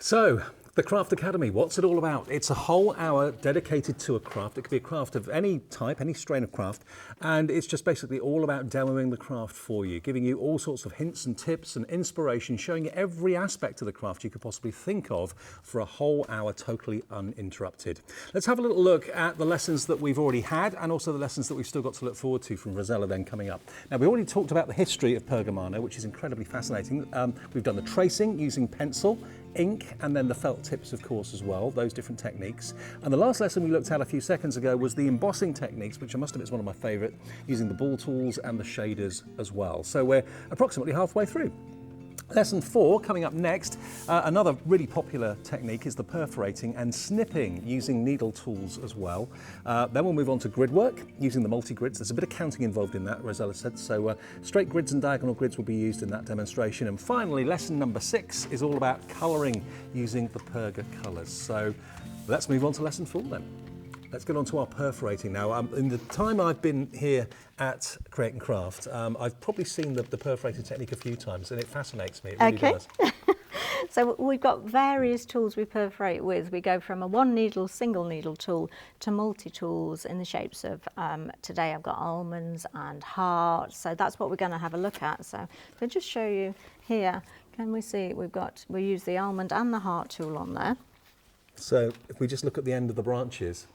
So, the Craft Academy, what's it all about? It's a whole hour dedicated to a craft. It could be a craft of any type, any strain of craft, and it's just basically all about demoing the craft for you, giving you all sorts of hints and tips and inspiration, showing you every aspect of the craft you could possibly think of for a whole hour, totally uninterrupted. Let's have a little look at the lessons that we've already had and also the lessons that we've still got to look forward to from Rosella then coming up. Now, we already talked about the history of Pergamano, which is incredibly fascinating. We've done the tracing using pencil, ink, and then the felt tips, of course, as well, those different techniques. And the last lesson we looked at a few seconds ago was the embossing techniques, which I must admit is one of my favourite, using the ball tools and the shaders as well. So we're approximately halfway through. Lesson 4 coming up next. Another really popular technique is the perforating and snipping using needle tools as well. Then we'll move on to grid work using the multi-grids. There's a bit of counting involved in that, Rosella said, so straight grids and diagonal grids will be used in that demonstration. And finally, lesson number 6 is all about colouring using the Perga colours. So let's move on to lesson 4 then. Let's get on to our perforating now. In the time I've been here at Create and Craft, I've probably seen the perforating technique a few times, and it fascinates me, it really does. So we've got various tools we perforate with. We go from a one needle, single needle tool to multi-tools in the shapes of, today I've got almonds and hearts, so that's what we're going to have a look at. So if I just show you here, can we see we use the almond and the heart tool on there. So if we just look at the end of the branches,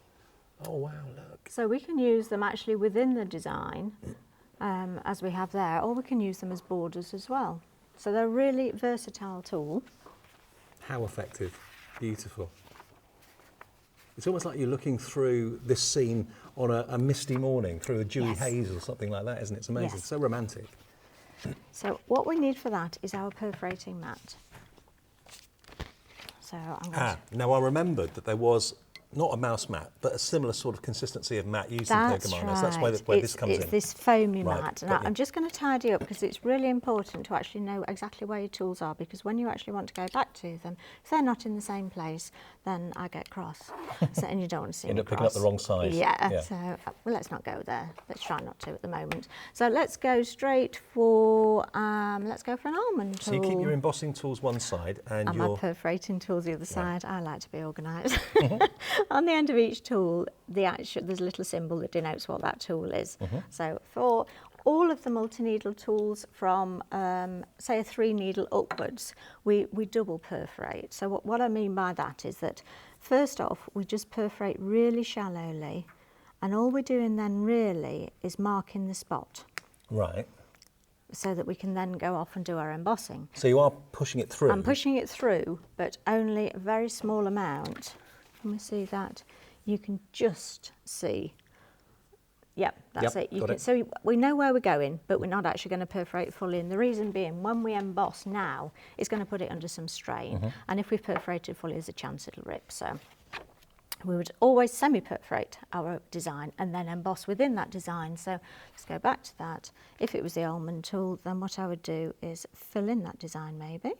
oh wow, look. So we can use them actually within the design, as we have there, or we can use them as borders as well. So they're a really versatile tool. How effective, beautiful. It's almost like you're looking through this scene on a misty morning, through a dewy haze or something like that, isn't it? It's amazing, Yes. so romantic. So what we need for that is our perforating mat. So I'm going Now I remembered that there was not a mouse mat, but a similar sort of consistency of mat used in Pergamano. Right. So that's where this comes in. It's this foamy Right, mat. got Now, you. I'm just going to tidy up because it's really important to actually know exactly where your tools are, because when you actually want to go back to them, if they're not in the same place, then I get cross. So, and you don't want to see End me up picking up cross. the wrong size. Yeah, so well, let's not go there. Let's try not to at the moment. So let's go straight for, let's go for an almond tool. So you keep your embossing tools one side and my your... perforating tools the other side. I like to be organised. On the end of each tool, there's a little symbol that denotes what that tool is. So for all of the multi-needle tools from, say, a 3-needle upwards, we double perforate. So what I mean by that is that, first off, we just perforate really shallowly, and all we're doing then really is marking the spot. Right. So that we can then go off and do our embossing. So you are pushing it through? I'm pushing it through, but only a very small amount. Can we see that? You can just see. Yep, that's it. You got can, it. so we know where we're going, but we're not actually going to perforate fully. And the reason being, when we emboss now, it's going to put it under some strain. And if we perforate it fully, there's a chance it'll rip. So we would always semi-perforate our design and then emboss within that design. So let's go back to that. If it was the almond tool, then what I would do is fill in that design maybe.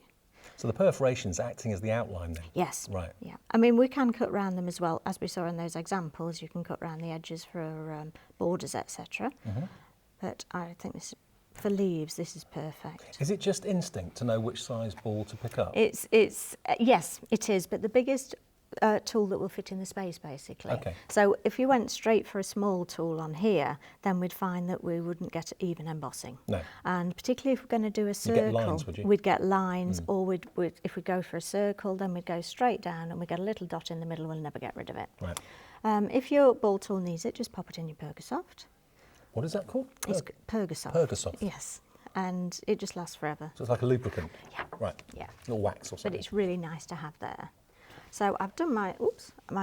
So the perforation's acting as the outline then? Yes. Right. Yeah. I mean, we can cut round them as well, as we saw in those examples. You can cut round the edges for borders, etc. But I think this, for leaves, this is perfect. Is it just instinct to know which size ball to pick up? It's yes, it is. But the biggest tool that will fit in the space, basically. Okay. So if you went straight for a small tool on here, then we'd find that we wouldn't get even embossing. No. And particularly if we're going to do a circle, get lines, would you? we'd get lines, or if we go for a circle, then we'd go straight down and we get a little dot in the middle, we'll never get rid of it. Right. If your ball tool needs it, just pop it in your Pergasoft. What is that called? It's Pergasoft. Pergasoft. Yes. And it just lasts forever. So it's like a lubricant? Yeah. Right. Yeah. Or wax or something? But it's really nice to have there. So I've done my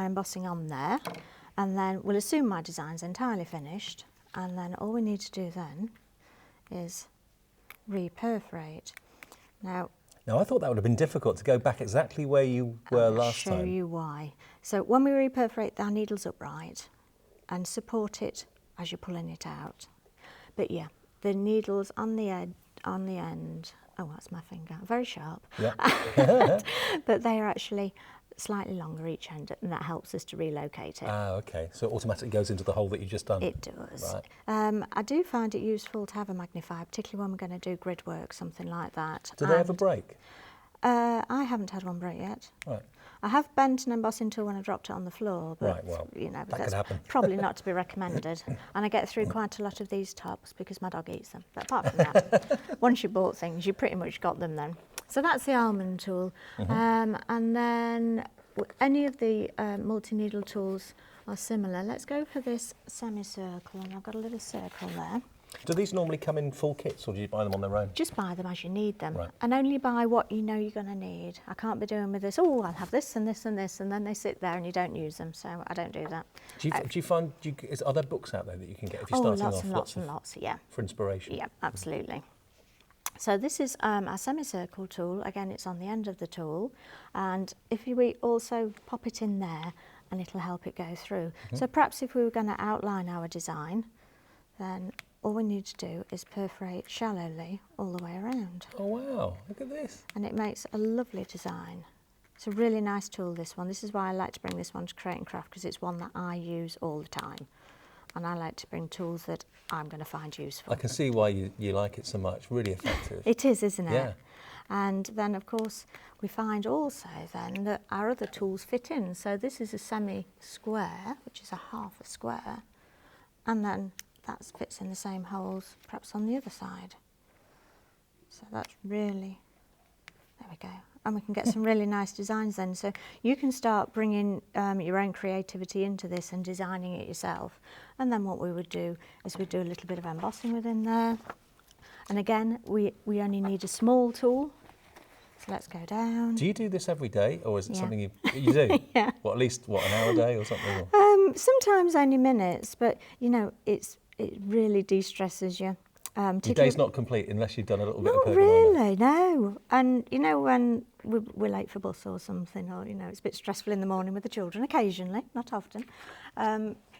embossing on there, and then we'll assume my design's entirely finished, and then all we need to do then is re-perforate. Now I thought that would have been difficult to go back exactly where you were last time. I'll show you why. So when we re-perforate, our needle's upright and support it as you're pulling it out. But yeah, the needle's on the end, oh, that's my finger, very sharp. Yeah. But they are actually slightly longer each end, and that helps us to relocate it. Ah, okay. So it automatically goes into the hole that you've just done? It does. Right. I do find it useful to have a magnifier, particularly when we're going to do grid work, something like that. Do they ever break? I haven't had one break yet. Right. I have bent an embossing tool when I dropped it on the floor, but Right, well, you know, but that could that's happen. probably not to be recommended. And I get through quite a lot of these tops because my dog eats them. But apart from that, once you bought things, you pretty much got them then. So that's the almond tool. And then any of the multi-needle tools are similar. Let's go for this semicircle, and I've got a little circle there. Do these normally come in full kits, or do you buy them on their own? Just buy them as you need them, Right. and only buy what you know you're going to need. I can't be doing with this, oh, I'll have this and this and this, and then they sit there and you don't use them, so I don't do that. Do you find, are there books out there that you can get if you're starting lots off? and lots and lots, yeah. For inspiration? Yeah, absolutely. So this is our semicircle tool. Again, it's on the end of the tool, and if we also pop it in there, and it'll help it go through. So perhaps if we were going to outline our design, then all we need to do is perforate shallowly all the way around. Oh wow, look at this. And it makes a lovely design. It's a really nice tool, this one. This is why I like to bring this one to Create and Craft, because it's one that I use all the time. And I like to bring tools that I'm going to find useful. I can see why you like it so much, really effective. It is, isn't it? Yeah. And then, of course, we find also then that our other tools fit in. So this is a semi-square, which is a half a square, and then that fits in the same holes, perhaps on the other side. So that's really, there we go. And we can get some really nice designs then. So you can start bringing your own creativity into this and designing it yourself. And then what we would do is we'd do a little bit of embossing within there. And again, we only need a small tool. So let's go down. Do you do this every day, or is it Yeah. something you do? Yeah. What, at least, an hour a day or something? Or? Sometimes only minutes, but you know, it really de-stresses you. Your day's not complete unless you've done a little bit of Not Pergamano. really, no. And you know, when we're late for bus or something, or you know, it's a bit stressful in the morning with the children, occasionally, not often,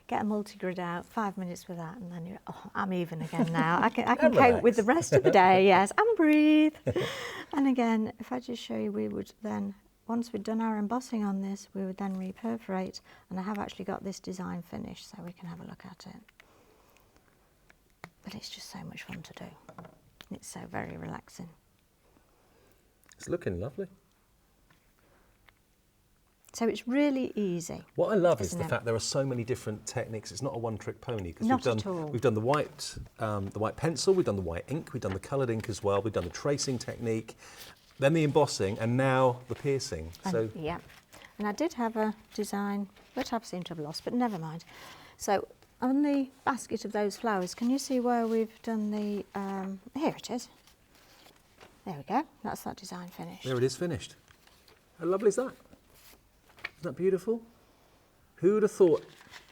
get a multi-grid out, 5 minutes with that, and then you're, oh, I'm even again now. I can cope with the rest of the day, yes, and breathe. And again, if I just show you, we would then, once we'd done our embossing on this, we would then reperforate, and I have actually got this design finished, so we can have a look at it. But it's just so much fun to do. It's so very relaxing. It's looking lovely. So it's really easy. What I love is isn't the it? fact there are so many different techniques. It's not a one-trick pony. Because Not at all. We've done the white pencil, we've done the white ink, we've done the coloured ink as well, we've done the tracing technique, then the embossing, and now the piercing. So Yeah. And I did have a design, which I've seemed to have lost, but never mind. So on the basket of those flowers, can you see where we've done the, here it is. There we go, that's that design finished. there it is, finished. How lovely is that? Isn't that beautiful? Who would have thought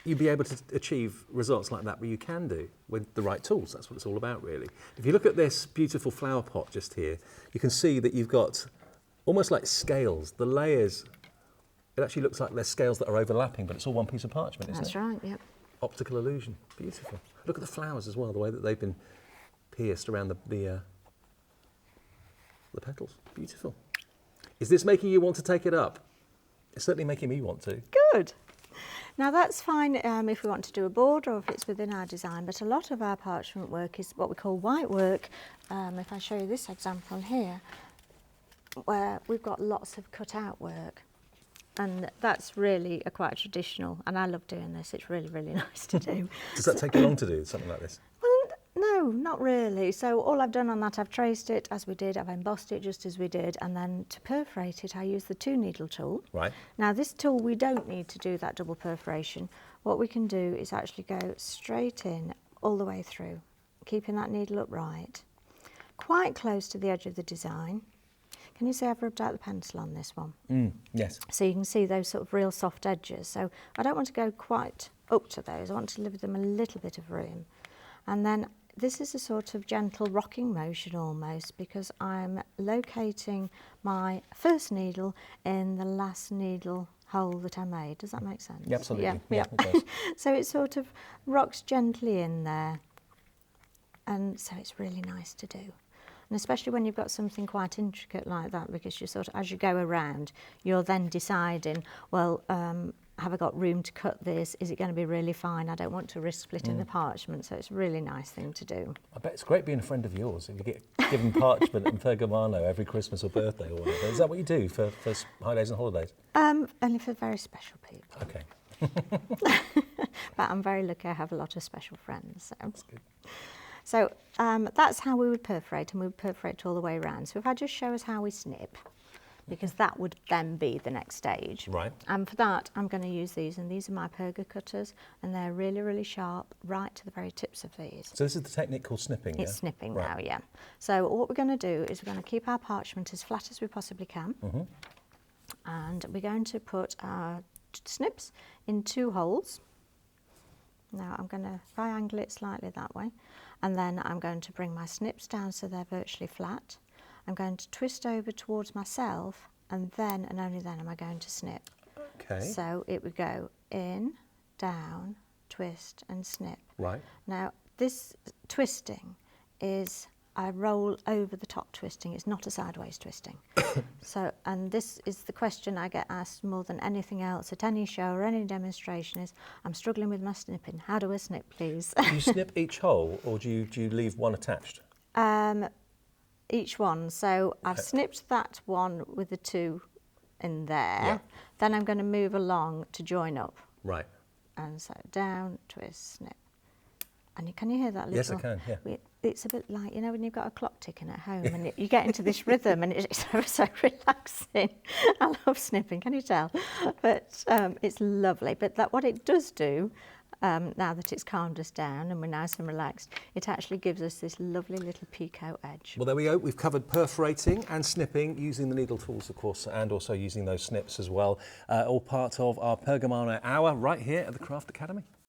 you'd be able to achieve results like that, but you can do with the right tools? That's what it's all about, really. If you look at this beautiful flower pot just here, you can see that you've got almost like scales. The layers, it actually looks like there's scales that are overlapping, but it's all one piece of parchment, isn't it? That's right, yep. Optical illusion, beautiful. Look at the flowers as well, the way that they've been pierced around the petals, beautiful. Is this making you want to take it up? It's certainly making me want to. Good. Now that's fine if we want to do a border or if it's within our design, but a lot of our parchment work is what we call white work. If I show you this example here, where we've got lots of cut out work. And that's really quite traditional, and I love doing this. It's really, really nice to do. Does that take you long to do something like this? Well, no, not really. So all I've done on that, I've traced it as we did, I've embossed it just as we did, and then to perforate it, I use the 2-needle tool. Right. Now this tool, we don't need to do that double perforation. What we can do is actually go straight in all the way through, keeping that needle upright, quite close to the edge of the design. Can you see I've rubbed out the pencil on this one? Yes. So you can see those sort of real soft edges. So I don't want to go quite up to those. I want to leave them a little bit of room. And then this is a sort of gentle rocking motion almost, because I'm locating my first needle in the last needle hole that I made. Does that make sense? Yeah, absolutely. Yeah. It does. So it sort of rocks gently in there. And so it's really nice to do. And especially when you've got something quite intricate like that, because you sort of, as you go around, you're then deciding, well, have I got room to cut this? Is it going to be really fine? I don't want to risk splitting the parchment, so it's a really nice thing to do. I bet it's great being a friend of yours if you get given parchment and Pergamano every Christmas or birthday or whatever. Is that what you do for holidays and holidays? Only for very special people. Okay. But I'm very lucky I have a lot of special friends. So. That's good. So that's how we would perforate, and we would perforate all the way around. So if I just show us how we snip, because that would then be the next stage. Right. And for that, I'm going to use these, and these are my Perga cutters, and they're really, really sharp, right to the very tips of these. So this is the technique called snipping, It's yeah? snipping Right. now, yeah. So what we're going to do is we're going to keep our parchment as flat as we possibly can, and we're going to put our snips in 2 holes. Now I'm going to triangle it slightly that way, and then I'm going to bring my snips down so they're virtually flat. I'm going to twist over towards myself, and then and only then am I going to snip. Okay. So it would go in, down, twist and snip. Right. Now this twisting is I roll over the top twisting, it's not a sideways twisting. So, and this is the question I get asked more than anything else at any show or any demonstration is, I'm struggling with my snipping, how do I snip please? Do you snip each hole or do you leave one attached? Each one, so I've snipped that one with the 2 in there, Yeah. then I'm going to move along to join up. Right. And so down, twist, snip. And can you hear that little? Yes, I can, yeah. It's a bit like, you know, when you've got a clock ticking at home and you get into this rhythm and it's so relaxing. I love snipping, can you tell? But it's lovely. But what it does do, now that it's calmed us down and we're nice and relaxed, it actually gives us this lovely little picot edge. Well, there we go. We've covered perforating and snipping using the needle tools, of course, and also using those snips as well. All part of our Pergamano hour right here at the Craft Academy.